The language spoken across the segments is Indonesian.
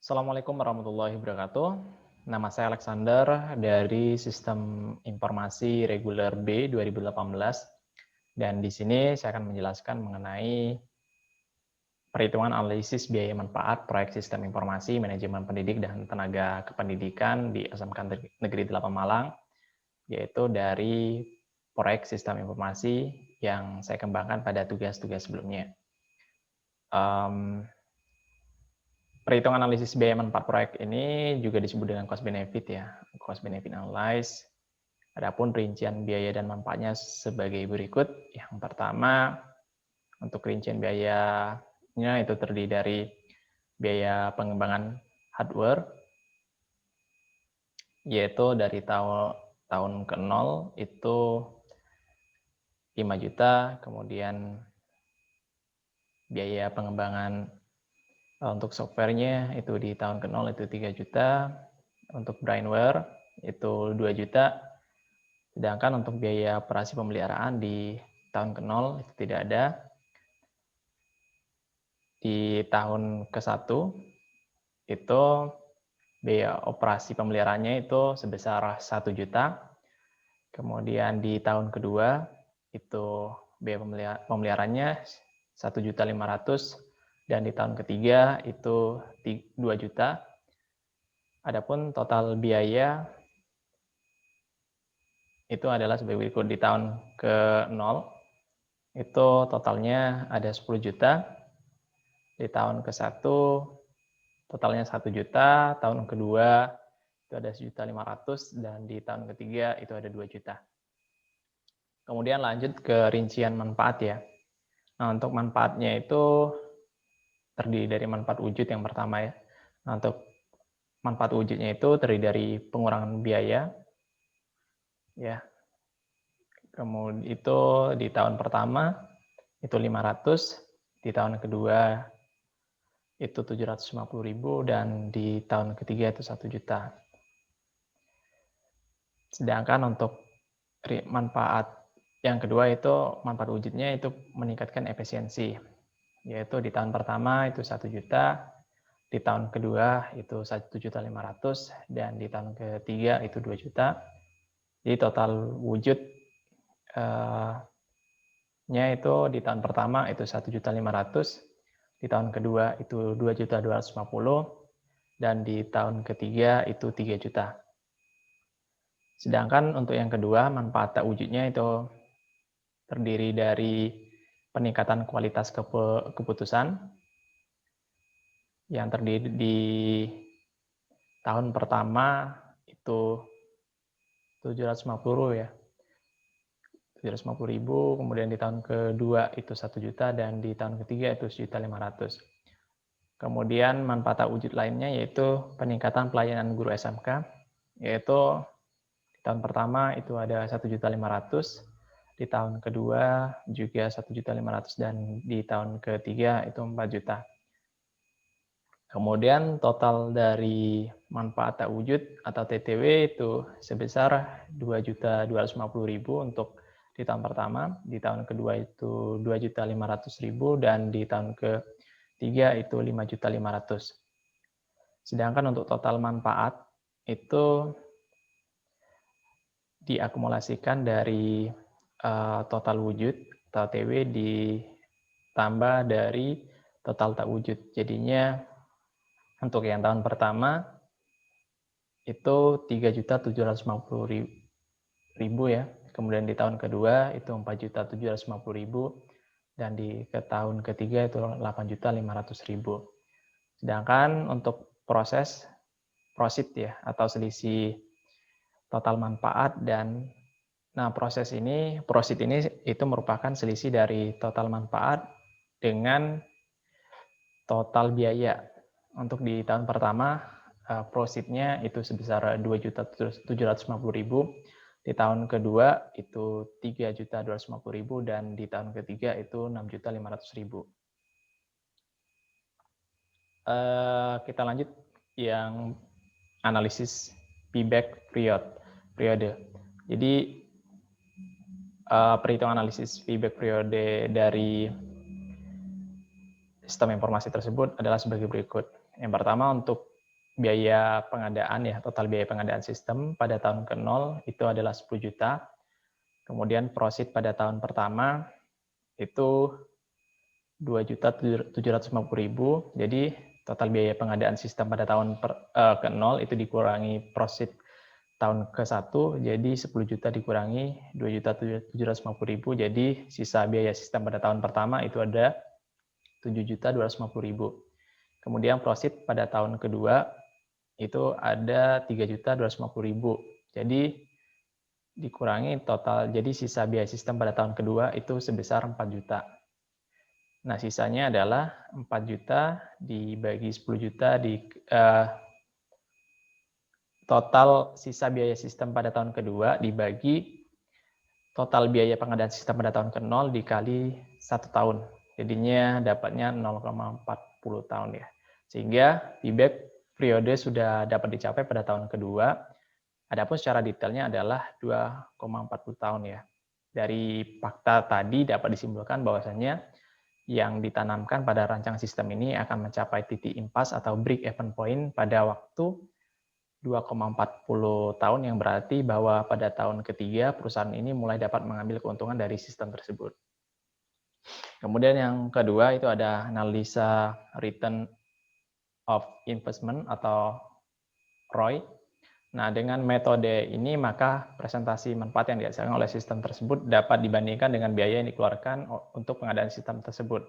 Assalamualaikum warahmatullahi wabarakatuh. Nama saya Alexander dari Sistem Informasi Reguler B 2018. Dan di sini saya akan menjelaskan mengenai perhitungan analisis biaya manfaat proyek Sistem Informasi Manajemen Pendidik dan Tenaga Kependidikan di SMK Negeri 8 Malang, yaitu dari proyek Sistem Informasi yang saya kembangkan pada tugas-tugas sebelumnya. Perhitungan analisis biaya manfaat proyek ini juga disebut dengan cost benefit ya, cost benefit analysis. Adapun rincian biaya dan manfaatnya sebagai berikut. Yang pertama, untuk rincian biayanya itu terdiri dari biaya pengembangan hardware, yaitu dari tahun ke 0 itu 5 juta, kemudian biaya pengembangan untuk softwarenya itu di tahun ke 0 itu 3 juta, untuk brainware itu 2 juta, sedangkan untuk biaya operasi pemeliharaan di tahun ke 0 itu tidak ada. Di tahun ke 1 itu biaya operasi pemeliharaannya itu sebesar 1 juta, kemudian di tahun kedua itu biaya pemeliharaannya 1.500.000, dan di tahun ketiga itu 2 juta. Adapun total biaya itu adalah sebagai berikut. Di tahun ke 0 itu totalnya ada 10 juta. Di tahun ke 1 totalnya 1 juta, tahun kedua itu ada 1.500.000, dan di tahun ketiga itu ada 2 juta. Kemudian lanjut ke rincian manfaat ya. Nah, untuk manfaatnya itu terdiri dari manfaat wujud yang pertama ya. Nah, untuk manfaat wujudnya itu terdiri dari pengurangan biaya ya. Kemudian itu di tahun pertama itu 500, di tahun kedua itu 750.000, dan di tahun ketiga itu 1 juta. Sedangkan untuk manfaat yang kedua itu manfaat wujudnya itu meningkatkan efisiensi, yaitu di tahun pertama itu 1 juta, di tahun kedua itu 1.500.000, dan di tahun ketiga itu 2 juta. Jadi total wujud nya itu di tahun pertama itu 1.500.000, di tahun kedua itu 2.250.000, dan di tahun ketiga itu 3 juta. Sedangkan untuk yang kedua, manfaat tak wujudnya itu terdiri dari peningkatan kualitas keputusan yang terdiri di tahun pertama itu 750 ya. 750.000, kemudian di tahun kedua itu 1 juta, dan di tahun ketiga itu 1.500.000. Kemudian manfaat tak wujud lainnya yaitu peningkatan pelayanan guru SMK, yaitu di tahun pertama itu ada 1.500.000, di tahun kedua juga 1.500.000, dan di tahun ketiga itu 4 juta. Kemudian total dari manfaat tak wujud atau TTW itu sebesar 2.250.000 untuk di tahun pertama, di tahun kedua itu 2.500.000, dan di tahun ketiga itu 5.500.000. Sedangkan untuk total manfaat itu diakumulasikan dari total wujud atau TW ditambah dari total tak wujud. Jadinya untuk yang tahun pertama itu 3.750.000 ya. Kemudian di tahun kedua itu 4.750.000, dan di tahun ketiga itu 8.500.000. Sedangkan untuk prosit ya, atau selisih total manfaat dan prosit ini itu merupakan selisih dari total manfaat dengan total biaya. Untuk di tahun pertama prositnya itu sebesar 2.750.000, di tahun kedua itu 3.250.000, dan di tahun ketiga itu 6.500.000. Kita lanjut yang analisis payback periode. Jadi perhitungan analisis payback periode dari sistem informasi tersebut adalah sebagai berikut. Yang pertama, untuk biaya pengadaan ya, total biaya pengadaan sistem pada tahun ke-0 itu adalah 10 juta. Kemudian proceed pada tahun pertama itu 2.750.000. Jadi total biaya pengadaan sistem pada tahun ke-0 itu dikurangi proceed tahun ke-1, jadi 10 juta dikurangi 2.750.000, jadi sisa biaya sistem pada tahun pertama itu ada 7.250.000. Kemudian proceed pada tahun kedua itu ada 3.250.000. Jadi dikurangi total, jadi sisa biaya sistem pada tahun kedua itu sebesar 4 juta. Nah, sisanya adalah 4 juta dibagi 10 juta total sisa biaya sistem pada tahun kedua dibagi total biaya pengadaan sistem pada tahun ke-0 dikali 1 tahun. Jadinya dapatnya 0,40 tahun ya. Sehingga payback periode sudah dapat dicapai pada tahun kedua. Adapun secara detailnya adalah 2,40 tahun ya. Dari fakta tadi dapat disimpulkan bahwasannya yang ditanamkan pada rancang sistem ini akan mencapai titik impas atau break-even point pada waktu 2,40 tahun, yang berarti bahwa pada tahun ketiga perusahaan ini mulai dapat mengambil keuntungan dari sistem tersebut. Kemudian yang kedua itu ada analisa return of investment atau ROI. Nah, dengan metode ini maka presentasi manfaat yang dihasilkan oleh sistem tersebut dapat dibandingkan dengan biaya yang dikeluarkan untuk pengadaan sistem tersebut.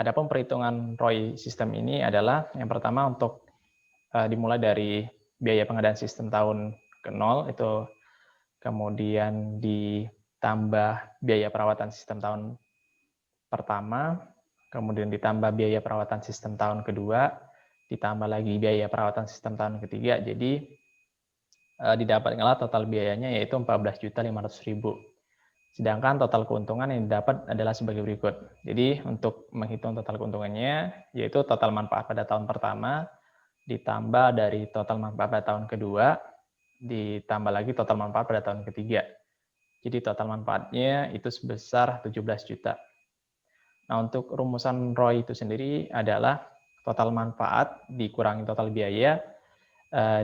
Adapun perhitungan ROI sistem ini adalah yang pertama untuk dimulai dari biaya pengadaan sistem tahun ke-0 itu, kemudian ditambah biaya perawatan sistem tahun pertama, kemudian ditambah biaya perawatan sistem tahun kedua, ditambah lagi biaya perawatan sistem tahun ketiga. Jadi didapatkanlah total biayanya yaitu 14.500.000. Sedangkan total keuntungan yang didapat adalah sebagai berikut. Jadi untuk menghitung total keuntungannya yaitu total manfaat pada tahun pertama ditambah dari total manfaat pada tahun kedua, ditambah lagi total manfaat pada tahun ketiga. Jadi total manfaatnya itu sebesar 17 juta. Nah, untuk rumusan ROI itu sendiri adalah total manfaat dikurangi total biaya,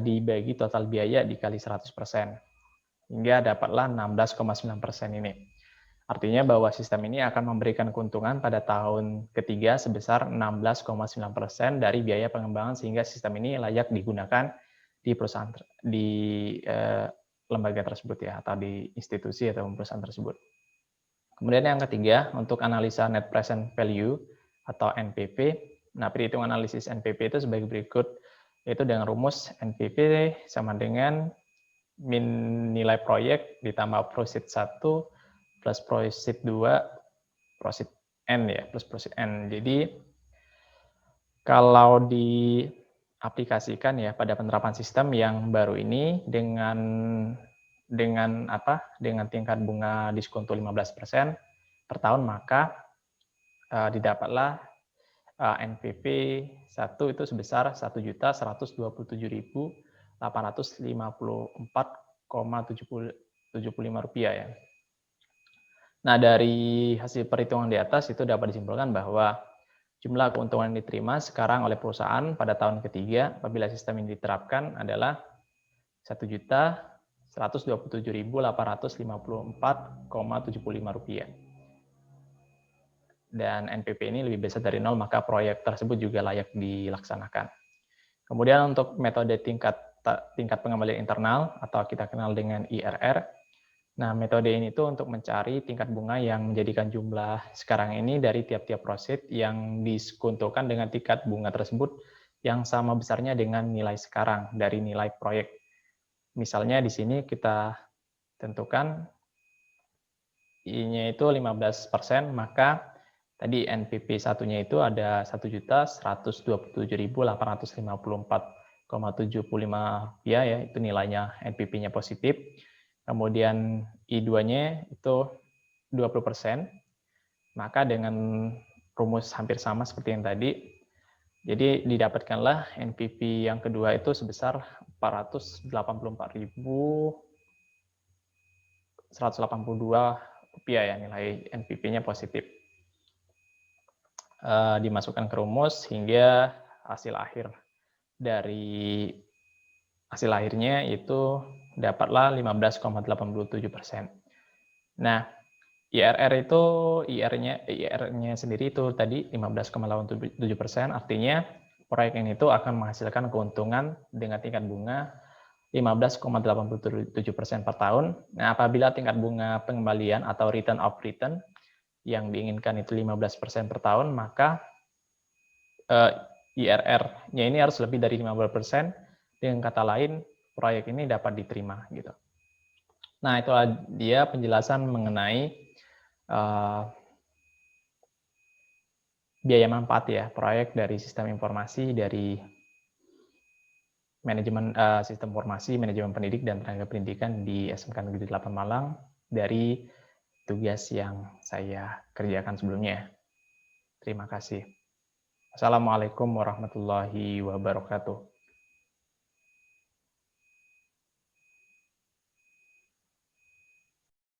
dibagi total biaya dikali 100%. Hingga dapatlah 16,9% ini. Artinya bahwa sistem ini akan memberikan keuntungan pada tahun ketiga sebesar 16,9% dari biaya pengembangan, sehingga sistem ini layak digunakan di perusahaan lembaga tersebut ya, atau di institusi atau perusahaan tersebut. Kemudian yang ketiga untuk analisa net present value atau NPV. Nah, perhitungan analisis NPV itu sebagai berikut, yaitu dengan rumus NPV sama dengan min nilai proyek ditambah proceed 1 plus proceed 2 proceed N ya, plus proceed N. Jadi kalau diaplikasikan ya pada penerapan sistem yang baru ini dengan tingkat bunga diskonto 15% per tahun, maka didapatlah NPV 1 itu sebesar 1.127.854,75 rupiah ya. Nah, dari hasil perhitungan di atas itu dapat disimpulkan bahwa jumlah keuntungan yang diterima sekarang oleh perusahaan pada tahun ketiga apabila sistem ini diterapkan adalah 1.127.854,75 rupiah. Dan NPV ini lebih besar dari 0, maka proyek tersebut juga layak dilaksanakan. Kemudian untuk metode tingkat pengembalian internal atau kita kenal dengan IRR. Nah, metode ini tuh untuk mencari tingkat bunga yang menjadikan jumlah sekarang ini dari tiap-tiap proceed yang diskuntokan dengan tingkat bunga tersebut yang sama besarnya dengan nilai sekarang dari nilai proyek. Misalnya di sini kita tentukan I-nya itu 15%, maka tadi NPV satunya itu ada 1.127.854,75 ya, itu nilainya NPV-nya positif. Kemudian I2-nya itu 20%, maka dengan rumus hampir sama seperti yang tadi, jadi didapatkanlah NPV yang kedua itu sebesar 484.182 rupiah ya, nilai NPV-nya positif. Dimasukkan ke rumus hingga hasil akhir dari hasil akhirnya itu dapatlah 15,87%. Nah, IRR-nya sendiri itu tadi 15,87%, artinya proyek ini itu akan menghasilkan keuntungan dengan tingkat bunga 15,87% per tahun. Nah, apabila tingkat bunga pengembalian atau return of return yang diinginkan itu 15% per tahun, maka IRR-nya ini harus lebih dari 15%. Dengan kata lain, proyek ini dapat diterima gitu. Nah, itulah dia penjelasan mengenai biaya manfaat ya, proyek dari sistem informasi, dari manajemen sistem informasi, manajemen pendidik dan tenaga pendidikan di SMK Negeri 8 Malang dari tugas yang saya kerjakan sebelumnya. Terima kasih. Assalamualaikum warahmatullahi wabarakatuh.